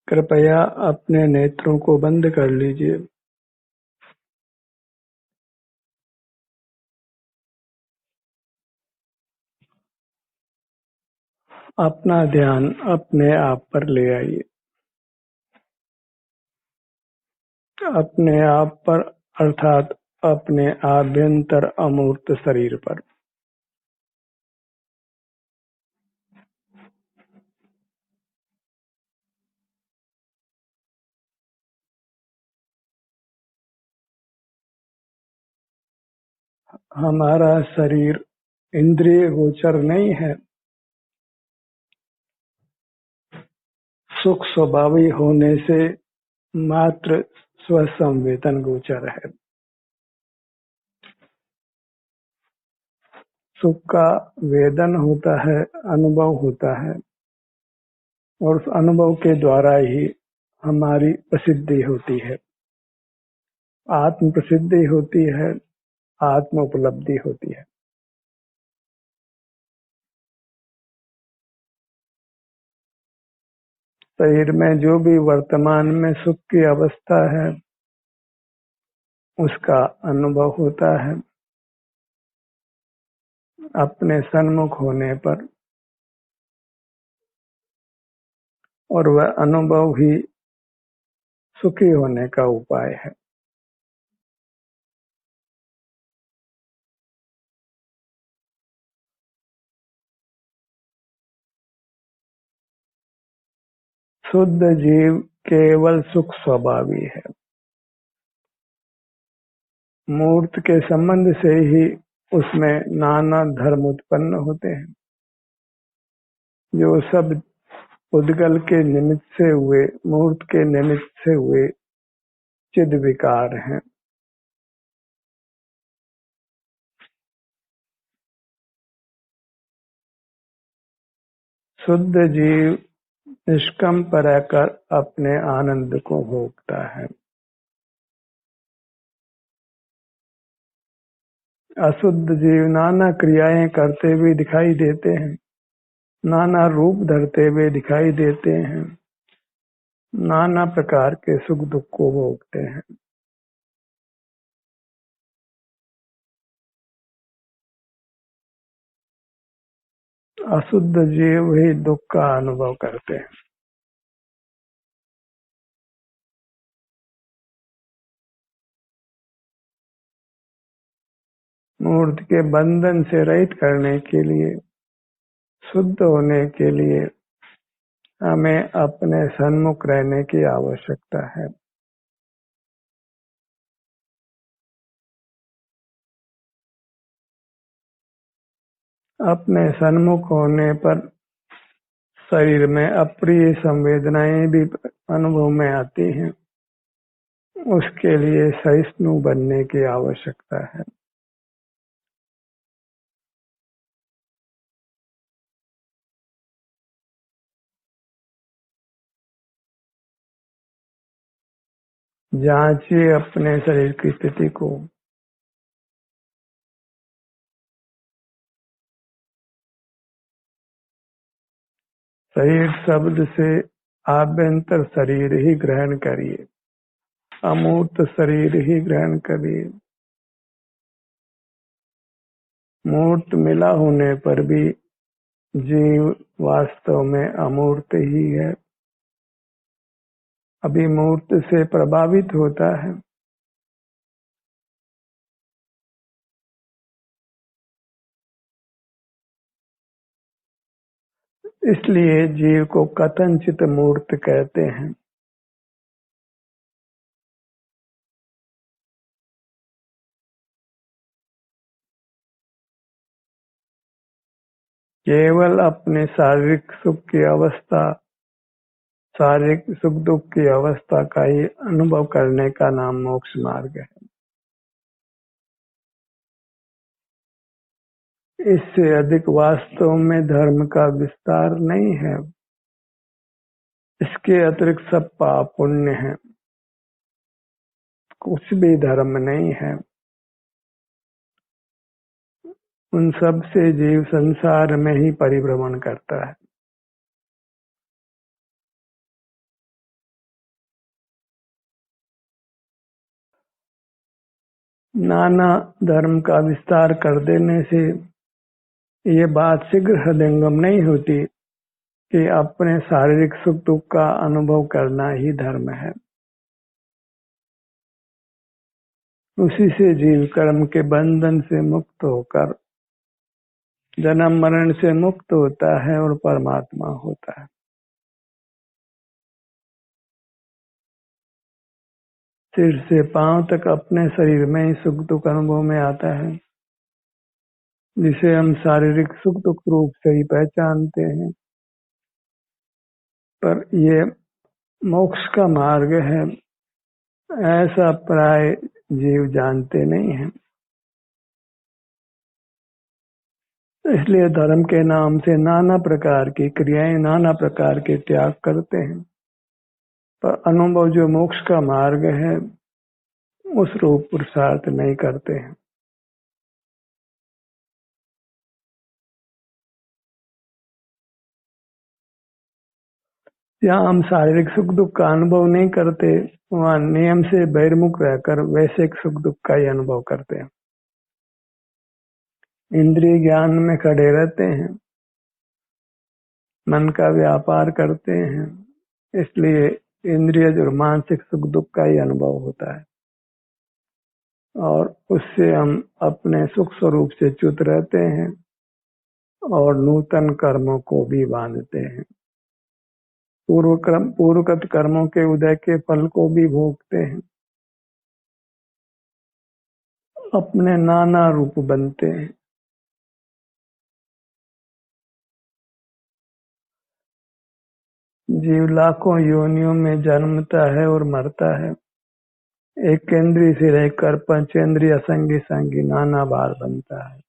कृपया अपने नेत्रों को बंद कर लीजिए। अपना ध्यान अपने आप पर ले आइए, अपने आप पर अर्थात अपने आभ्यंतर अमूर्त शरीर पर। हमारा शरीर इंद्रिय गोचर नहीं है, सुख स्वभावी होने से मात्र स्वसंवेदन गोचर है। सुख का वेदन होता है, अनुभव होता है, और उस अनुभव के द्वारा ही हमारी प्रसिद्धि होती है, आत्म प्रसिद्धि होती है, आत्म उपलब्धि होती है। शरीर में जो भी वर्तमान में सुख की अवस्था है उसका अनुभव होता है अपने सन्मुख होने पर, और वह अनुभव ही सुखी होने का उपाय है। शुद्ध जीव केवल सुख स्वभावी है। मूर्त के संबंध से ही उसमें नाना धर्म उत्पन्न होते हैं, जो सब उद्गल के निमित्त से हुए, मूर्त के निमित्त से हुए चिद विकार हैं। शुद्ध जीव निष्कंप रहकर अपने आनंद को भोगता है। अशुद्ध जीव नाना क्रियाएं करते हुए दिखाई देते हैं, नाना रूप धरते हुए दिखाई देते हैं, नाना प्रकार के सुख दुख को भोगते हैं। अशुद्ध जीव ही दुख का अनुभव करते हैं। मूर्त के बंधन से रहित करने के लिए, शुद्ध होने के लिए हमें अपने सन्मुख रहने की आवश्यकता है। अपने सन्मुख होने पर शरीर में अप्रिय संवेदनाएं भी अनुभव में आती हैं, उसके लिए सहिष्णु बनने की आवश्यकता है। जांचिए अपने शरीर की स्थिति को। शरीर शब्द से आभ्यंतर शरीर ही ग्रहण करिए, अमूर्त शरीर ही ग्रहण करिए। मूर्त मिला होने पर भी जीव वास्तव में अमूर्त ही है, अभिमूर्त से प्रभावित होता है। इसलिए जीव को कथनचित मूर्त कहते हैं। केवल अपने शारीरिक सुख की अवस्था, शारीरिक सुख दुख की अवस्था का ही अनुभव करने का नाम मोक्ष मार्ग है। इससे अधिक वास्तव में धर्म का विस्तार नहीं है। इसके अतिरिक्त सब पाप पुण्य है, कुछ भी धर्म नहीं है। उन सब से जीव संसार में ही परिभ्रमण करता है। नाना धर्म का विस्तार कर देने से ये बात शीघ्र हृदयंगम नहीं होती कि अपने शारीरिक सुख दुख का अनुभव करना ही धर्म है। उसी से जीव कर्म के बंधन से मुक्त होकर जन्म मरण से मुक्त होता है और परमात्मा होता है। सिर से पांव तक अपने शरीर में ही सुख दुख अनुभव में आता है, जिसे हम शारीरिक सुख दुख रूप से ही पहचानते हैं। पर ये मोक्ष का मार्ग है, ऐसा प्राय जीव जानते नहीं हैं। इसलिए धर्म के नाम से नाना प्रकार की क्रियाएं, नाना प्रकार के त्याग करते हैं, पर अनुभव जो मोक्ष का मार्ग है उस रूप पुरुषार्थ नहीं करते हैं। जहाँ हम शारीरिक सुख दुख का अनुभव नहीं करते, वहाँ नियम से बहिर्मुख रहकर वैश्विक सुख दुख का ही अनुभव करते हैं। इंद्रिय ज्ञान में खड़े रहते हैं, मन का व्यापार करते हैं, इसलिए इंद्रिय और मानसिक सुख दुख का ही अनुभव होता है और उससे हम अपने सुख स्वरूप से च्युत रहते हैं और नूतन कर्मों को भी बांधते हैं। पूर्वकृत कर्मों के उदय के फल को भी भोगते हैं, अपने नाना रूप बनते हैं। जीव लाखों योनियों में जन्मता है और मरता है, एक इंद्रिय से लेकर पंचेंद्रिय संगी संगी नाना बार बनता है।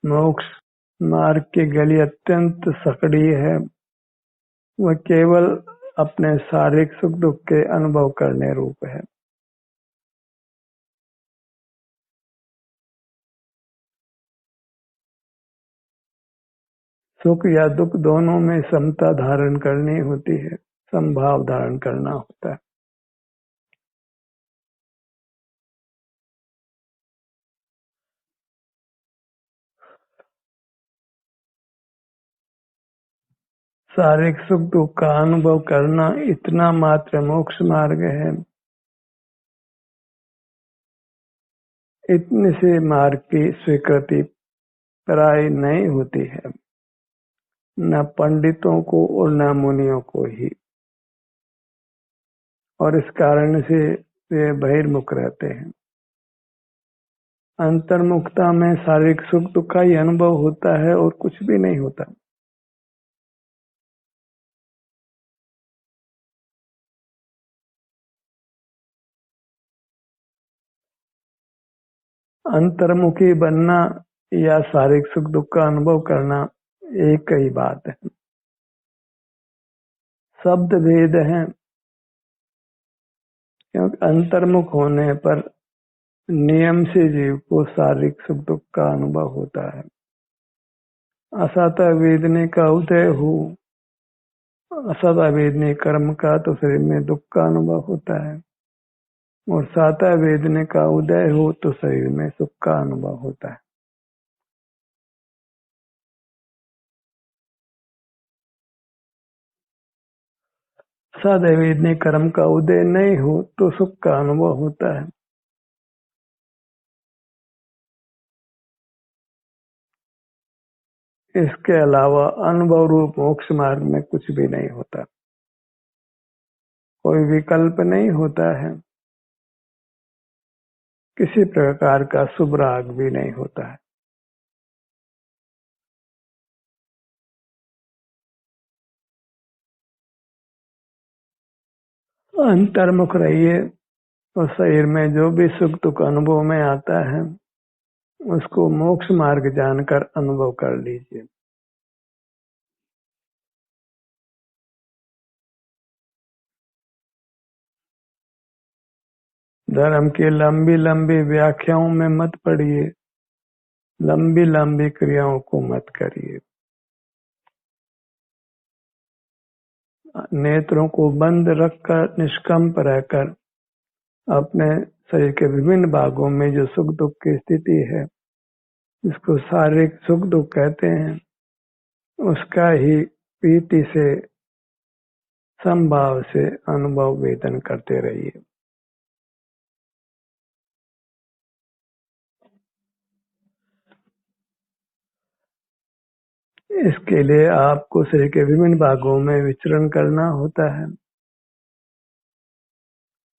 मोक्ष मार्ग की गली अत्यंत सकड़ी है, वह केवल अपने शारीरिक सुख दुख के अनुभव करने रूप है। सुख या दुख दोनों में समता धारण करनी होती है, समभाव धारण करना होता है। शारीरिक सुख दुख का अनुभव करना इतना मात्र मोक्ष मार्ग है। इतने से मार्ग की स्वीकृति प्राय नहीं होती है, न पंडितों को और न मुनियों को ही, और इस कारण से वे बहिर्मुख रहते हैं। अंतर्मुखता में शारीरिक सुख दुख का ही अनुभव होता है और कुछ भी नहीं होता। अंतर्मुखी बनना या शारीरिक सुख दुख का अनुभव करना एक ही बात है। शब्द भेद है, क्योंकि अंतर्मुख होने पर नियम से जीव को शारीरिक सुख दुख का अनुभव होता है। असत वेदने का उदय हो, असत वेदने कर्म का तो शरीर में दुख का अनुभव होता है, और साता वेदने का उदय हो तो शरीर में सुख का अनुभव होता है। सदैवेदने कर्म का उदय नहीं हो तो सुख का अनुभव होता है। इसके अलावा अनुभव रूप मोक्ष मार्ग में कुछ भी नहीं होता, कोई विकल्प नहीं होता है, किसी प्रकार का शुभ राग भी नहीं होता है। अंतर्मुख रहिए तो शरीर में जो भी सुख दुख अनुभव में आता है उसको मोक्ष मार्ग जानकर अनुभव कर लीजिए। धर्म की लंबी लंबी व्याख्याओं में मत पड़िए, लंबी लंबी क्रियाओं को मत करिए। नेत्रों को बंद रखकर निष्कंप रहकर अपने शरीर के विभिन्न भागों में जो सुख दुख की स्थिति है, जिसको शारीरिक सुख दुख कहते हैं, उसका ही प्रीति से, समभाव से अनुभव वेदन करते रहिए। इसके लिए आपको शरीर के विभिन्न भागों में विचरण करना होता है।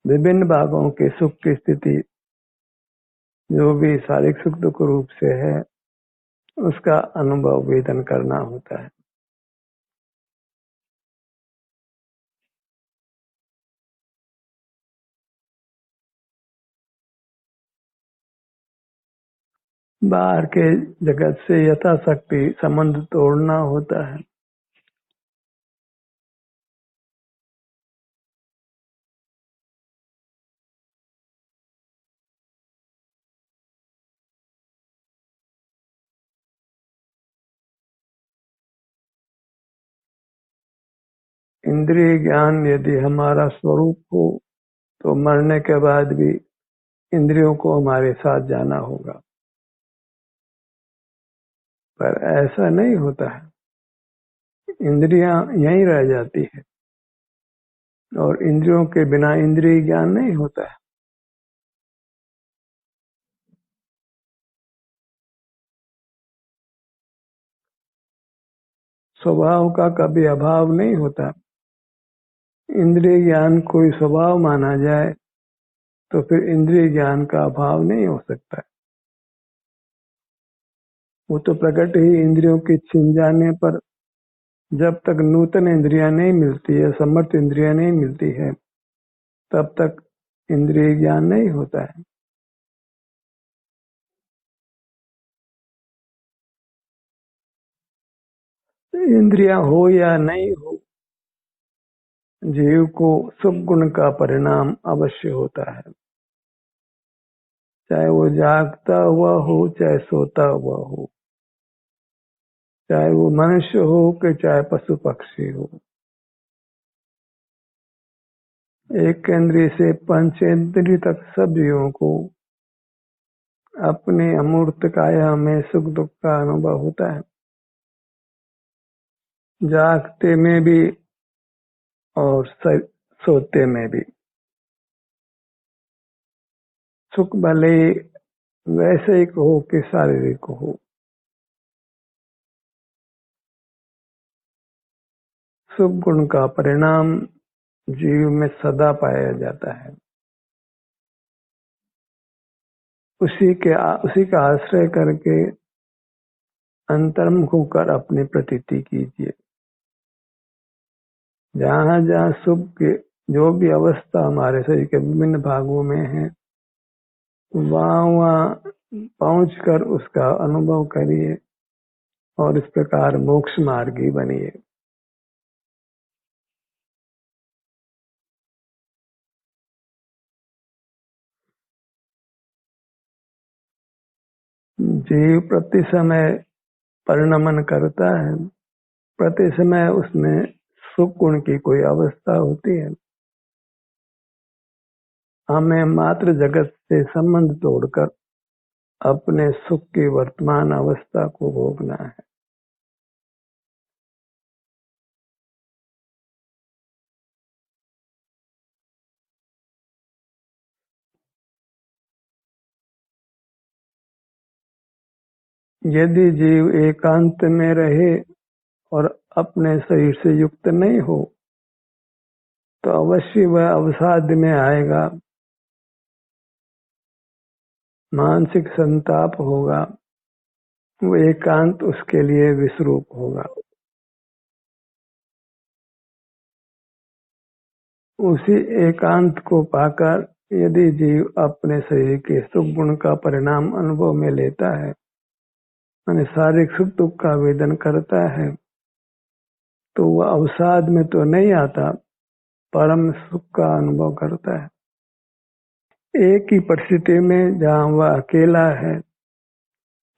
विभिन्न भागों के सुख की स्थिति जो भी शारीरिक सुख दुख रूप से है, उसका अनुभव वेदन करना होता है। बाहर के जगत से यथाशक्ति संबंध तोड़ना होता है। इंद्रिय ज्ञान यदि हमारा स्वरूप हो तो मरने के बाद भी इंद्रियों को हमारे साथ जाना होगा, पर ऐसा नहीं होता है। इंद्रियां यहीं रह जाती है और इंद्रियों के बिना इंद्रिय ज्ञान नहीं होता है। स्वभाव का कभी अभाव नहीं होता। इंद्रिय ज्ञान कोई स्वभाव माना जाए तो फिर इंद्रिय ज्ञान का अभाव नहीं हो सकता। वो तो प्रकट ही इंद्रियों के छिन जाने पर, जब तक नूतन इंद्रियां नहीं मिलती है, समर्थ इंद्रियां नहीं मिलती है, तब तक इंद्रिय ज्ञान नहीं होता है। इंद्रियां हो या नहीं हो, जीव को सुख गुण का परिणाम अवश्य होता है। चाहे वो जागता हुआ हो, चाहे सोता हुआ हो, चाहे वो मनुष्य हो कि चाहे पशु पक्षी हो। एक इंद्रिय से पंचेंद्रिय तक सब जीवों को अपने अमूर्त काया में सुख दुख का अनुभव होता है। जागते में भी और सोते में भी। सुख भले वैसे हो कि शारीरिक हो, सुख गुण का परिणाम जीव में सदा पाया जाता है। उसी का आश्रय करके अंतर्मुख होकर अपनी प्रतीति कीजिए। जहाँ जहाँ सुख के जो भी अवस्था हमारे शरीर के विभिन्न भागों में है, वहाँ वहाँ पहुंचकर उसका अनुभव करिए और इस प्रकार मोक्ष मार्गी बनिए। जीव प्रति समय परिणमन करता है, प्रति समय उसमें सुख गुण की कोई अवस्था होती है। हमें मात्र जगत से संबंध तोड़कर अपने सुख की वर्तमान अवस्था को भोगना है। यदि जीव एकांत में रहे और अपने शरीर से युक्त नहीं हो तो अवश्य वह अवसाद में आएगा, मानसिक संताप होगा, वो एकांत उसके लिए विषरूप होगा। उसी एकांत को पाकर यदि जीव अपने शरीर के सुख गुण का परिणाम अनुभव में लेता है, यानी शारीरिक सुख दुख का वेदन करता है, तो वह अवसाद में तो नहीं आता, परम सुख का अनुभव करता है। एक ही परिस्थिति में जहाँ वह अकेला है,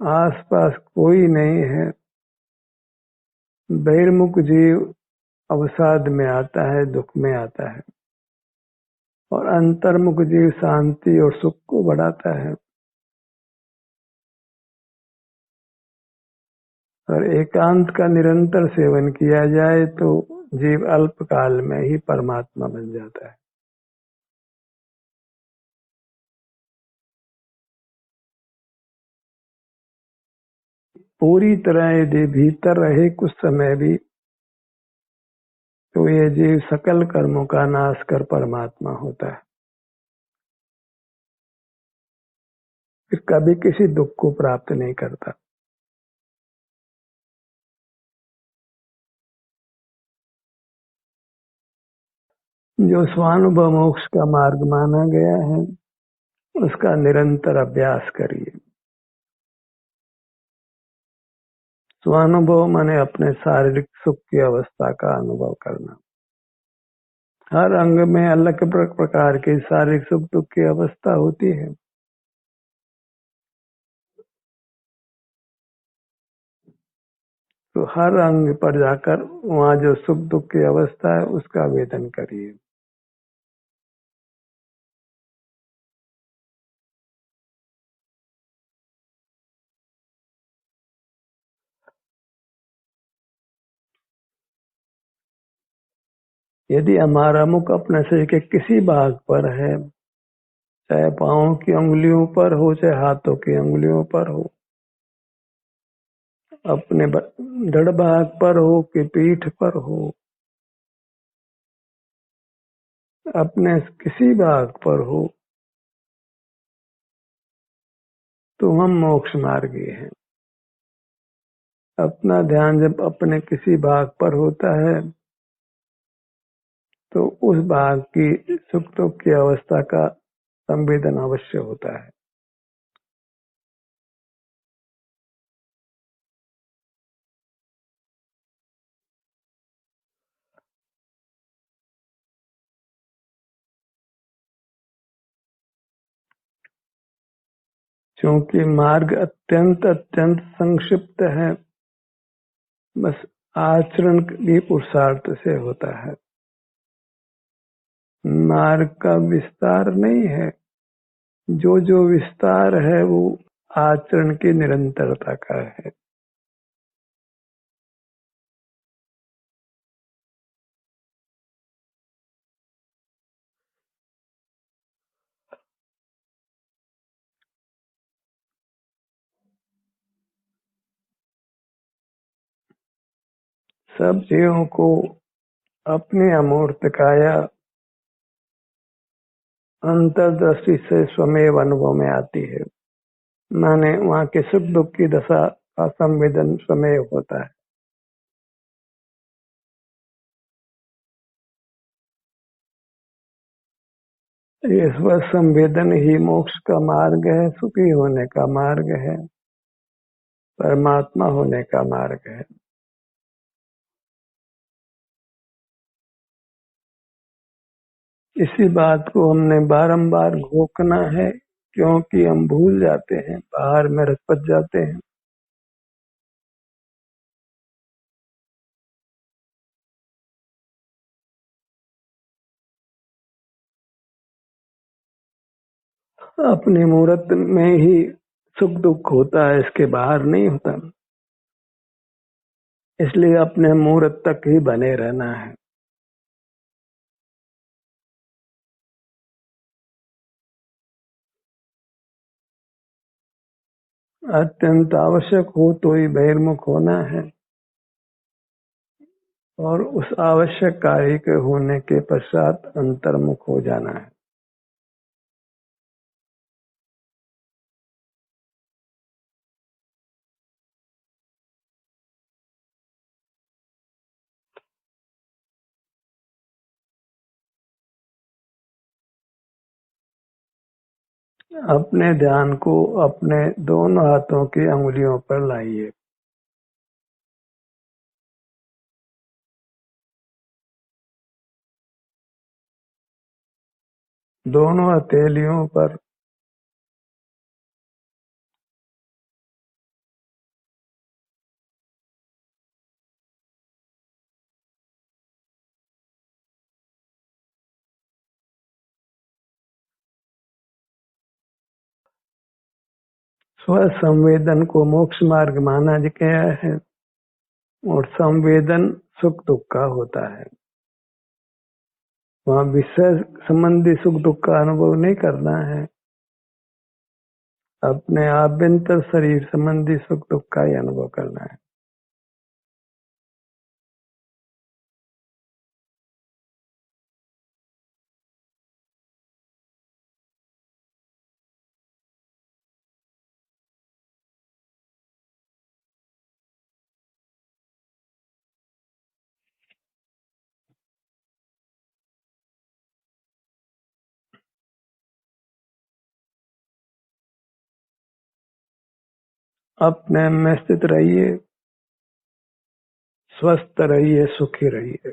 आसपास कोई नहीं है, बहिर्मुख जीव अवसाद में आता है, दुख में आता है। और अंतर्मुख जीव शांति और सुख को बढ़ाता है। और एकांत का निरंतर सेवन किया जाए तो जीव अल्पकाल में ही परमात्मा बन जाता है। पूरी तरह यदि भीतर रहे कुछ समय भी तो ये जीव सकल कर्मों का नाश कर परमात्मा होता है, फिर कभी किसी दुख को प्राप्त नहीं करता। जो स्वानुभव मोक्ष का मार्ग माना गया है उसका निरंतर अभ्यास करिए। स्वानुभव माने अपने शारीरिक सुख की अवस्था का अनुभव करना। हर अंग में अलग प्रकार की शारीरिक सुख दुख की अवस्था होती है। तो हर अंग पर जाकर वहाँ जो सुख दुख की अवस्था है उसका वेदन करिए। यदि हमारा मुख अपने शरीर के किसी भाग पर है, चाहे पाँव की उंगलियों पर हो चाहे हाथों की उंगलियों पर हो, अपने धड़ भाग पर हो कि पीठ पर हो, अपने किसी भाग पर हो, तो हम मोक्ष मार्गी हैं। अपना ध्यान जब अपने किसी भाग पर होता है तो उस भाग की सुख दुख की अवस्था का संवेदन अवश्य होता है। क्योंकि मार्ग अत्यंत अत्यंत संक्षिप्त है, बस आचरण भी पुरुषार्थ से होता है। मार्ग का विस्तार नहीं है, जो जो विस्तार है वो आचरण की निरंतरता का है। सब जीवों को अपनी अमूर्त काया अंतर्दृष्टि से स्वमेव अनुभव में आती है, माने वहाँ के सुख दुख की दशा का संवेदन स्वमेव होता है। ये स्व संवेदन ही मोक्ष का मार्ग है, सुखी होने का मार्ग है, परमात्मा होने का मार्ग है। इसी बात को हमने बारंबार घोकना है, क्योंकि हम भूल जाते हैं, बाहर में रपट जाते हैं। अपने मूर्त में ही सुख दुख होता है, इसके बाहर नहीं होता। इसलिए अपने मूर्त तक ही बने रहना है। अत्यंत आवश्यक हो तो ही बहिर्मुख होना है, और उस आवश्यक कार्य के होने के पश्चात अंतर्मुख हो जाना है। अपने ध्यान को अपने दोनों हाथों की अंगुलियों पर लाइए। दोनों हथेलियों पर स्व संवेदन को मोक्ष मार्ग माना गया है और संवेदन सुख दुख का होता है। वहाँ विषय संबंधी सुख दुख का अनुभव नहीं करना है, अपने आभ्यंतर शरीर संबंधी सुख दुख का ही अनुभव करना है। अपने में स्थित रहिए, स्वस्थ रहिए, सुखी रहिए।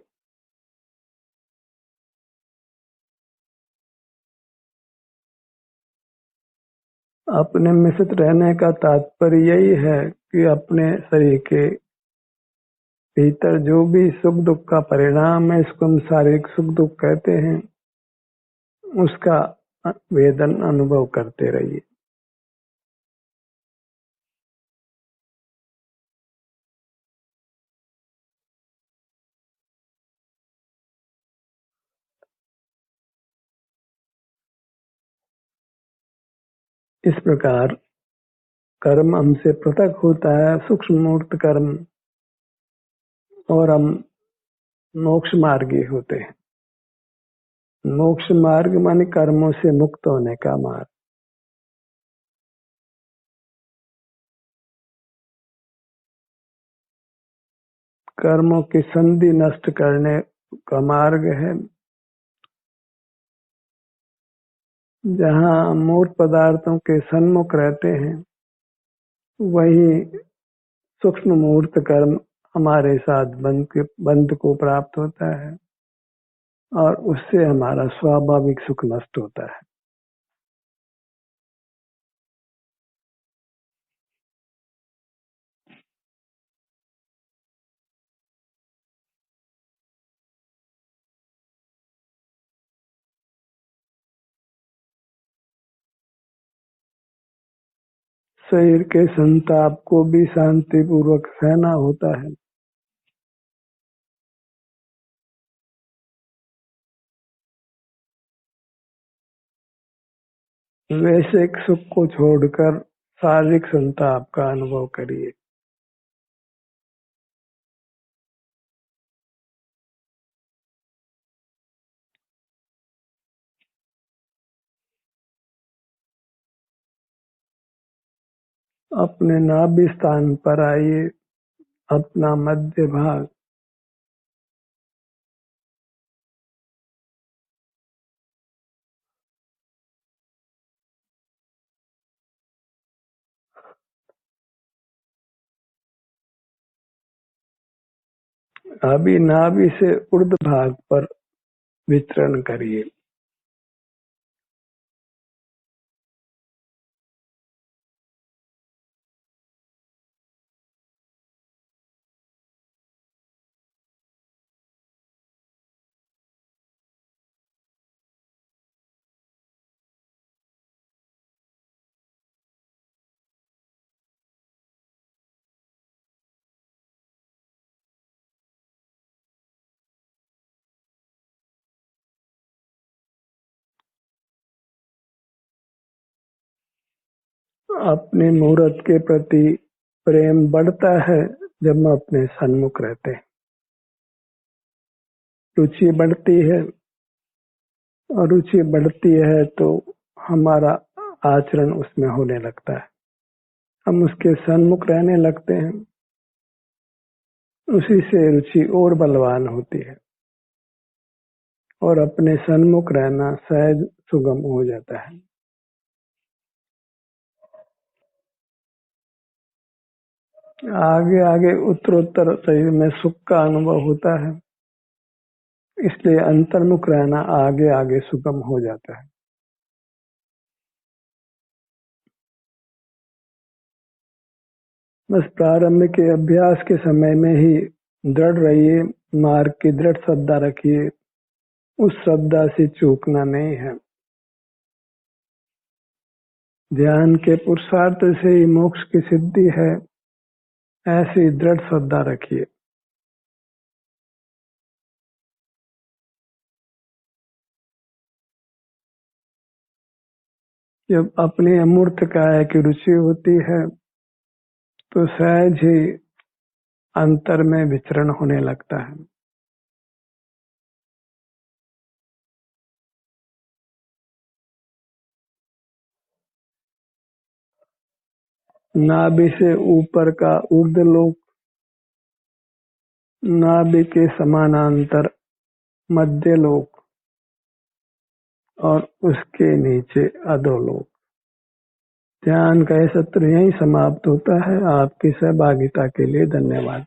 अपने में स्थित रहने का तात्पर्य यही है कि अपने शरीर के भीतर जो भी सुख दुख का परिणाम है, इसको हम शारीरिक सुख दुख कहते हैं, उसका वेदन अनुभव करते रहिए। इस प्रकार कर्म हमसे पृथक होता है, सूक्ष्म मूर्त कर्म, और हम मोक्ष मार्गी होते हैं। मोक्ष मार्ग माने कर्मों से मुक्त होने का मार्ग। कर्मों की संधि नष्ट करने का मार्ग है। जहाँ मूर्त पदार्थों के सन्मुख रहते हैं, वही सूक्ष्म मूर्त कर्म हमारे साथ बंध को प्राप्त होता है और उससे हमारा स्वाभाविक सुख नष्ट होता है। शरीर के संताप को भी शांति पूर्वक सहना होता है। वैश्विक सुख को छोड़कर शारीरिक संताप का अनुभव करिए। अपने नाभि स्थान पर आइए, अपना मध्य भाग अभी नाभि से ऊर्ध्व भाग पर विचरण करिए। अपने मुहूर्त के प्रति प्रेम बढ़ता है जब हम अपने सन्मुख रहते हैं। रुचि बढ़ती है, और रुचि बढ़ती है तो हमारा आचरण उसमें होने लगता है। हम उसके सन्मुख रहने लगते हैं, उसी से रुचि और बलवान होती है और अपने सन्मुख रहना सहज सुगम हो जाता है। आगे आगे उत्तरोत्तर शरीर में सुख का अनुभव होता है, इसलिए अंतर्मुख रहना आगे आगे सुगम हो जाता है। बस प्रारंभ के अभ्यास के समय में ही दृढ़ रहिए, मार्ग की दृढ़ श्रद्धा रखिए, उस श्रद्धा से चूकना नहीं है। ध्यान के पुरुषार्थ से ही मोक्ष की सिद्धि है, ऐसी दृढ़ श्रद्धा रखिए। जब अपनी अमूर्त काया की रुचि होती है तो सहज ही अंतर में विचरण होने लगता है। नाभि से ऊपर का ऊर्ध्वलोक, नाभि के समानांतर मध्यलोक और उसके नीचे अधोलोक। ध्यान का यह सत्र यहीं समाप्त होता है। आपकी सहभागिता के लिए धन्यवाद।